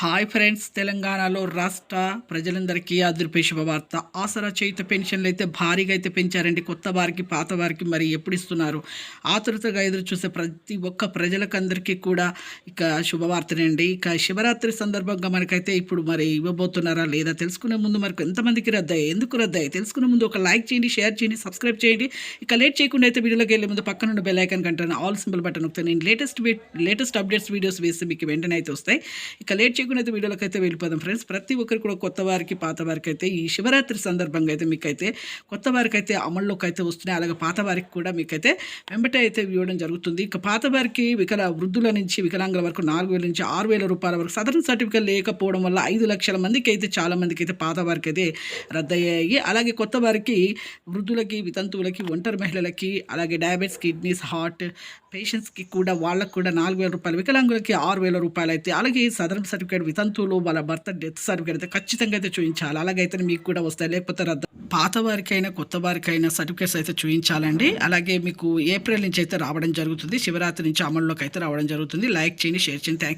Hi friends, తెలంగాణలో రాష్ట్ర ప్రజలందరికీ అదిరిపోయే శుభవార్త. ఆసరా చేయుత పెన్షన్లు అయితే భారీగా అయితే పెంచారండి. కొత్త వారికి, పాత వారికి మరి ఎప్పుడు ఇస్తున్నారు? ఆతృతగా ఎదురు చూసే ప్రతి ఒక్క ప్రజలకందరికీ కూడా ఇక శుభవార్తనండి. ఇక శివరాత్రి సందర్భంగా మనకైతే ఇప్పుడు మరి ఇవ్వబోతున్నారా లేదా తెలుసుకునే ముందు మనకు ఎంతమందికి రద్దయ్యాయి, ఎందుకు రద్దయ్యాయి తెలుసుకునే ముందు ఒక లైక్ చేయండి, షేర్ చేయండి, సబ్స్క్రైబ్ చేయండి. ఇక లేట్ చేయకుండా అయితే వీడియోలోకి వెళ్ళే ముందు పక్కన ఉన్న బెల్ ఐకాన్ కంటే ఆల్ సింబల్ బటన్ నొక్కుతాను. నేను లేటెస్ట్ అప్డేట్స్ వీడియోస్ వేస్తే మీకు వెంటనే అయితే వస్తాయి. ఇక లేట్ చేయకుండా అయితే వీడియోలోకి అయితే వెళ్ళిపోదాం ఫ్రెండ్స్. ప్రతి ఒక్కరు కూడా కొత్త వారికి, పాత వారికి అయితే ఈ శివరాత్రి సందర్భంగా అయితే మీకైతే కొత్త వారికి అయితే అమల్లోకి అయితే వస్తున్నాయి. అలాగే పాత వారికి కూడా మీకైతే వెంబటే అయితే ఇవ్వడం జరుగుతుంది. ఇక పాత వారికి వృద్ధుల నుంచి వికలాంగుల వరకు 4,000 నుంచి 6,000 రూపాయల వరకు సదరన్ సర్టిఫికేట్ లేకపోవడం వల్ల 5 లక్షల మందికి అయితే చాలా మందికి అయితే పాత వారికి అయితే రద్దయ్యాయి. అలాగే కొత్త వారికి వృద్ధులకి, వితంతువులకి, ఒంటరి మహిళలకి, అలాగే డయాబెటిస్, కిడ్నీస్, హార్ట్ పేషెంట్స్కి కూడా వాళ్ళకు కూడా 4,000 రూపాయలు, వికలాంగులకి 6,000 రూపాయలు అయితే, అలాగే సదరన్ సర్టిఫికేట్ వితంతువులు వాళ్ళ భర్త డెత్ సర్టిఫికేట్ అయితే ఖచ్చితంగా అయితే చూపించాలి. అలాగైతే మీకు కూడా వస్తాయి, లేకపోతే రద్దు. పాత వారికైనా కొత్త వారికైనా సర్టిఫికేట్స్ అయితే చూపించాలండి. అలాగే మీకు ఏప్రిల్ నుంచి అయితే రావడం జరుగుతుంది. శివరాత్రి నుంచి అమల్లోకి అయితే రావడం జరుగుతుంది. లైక్ చేయండి, షేర్ చేయండి. థ్యాంక్స్.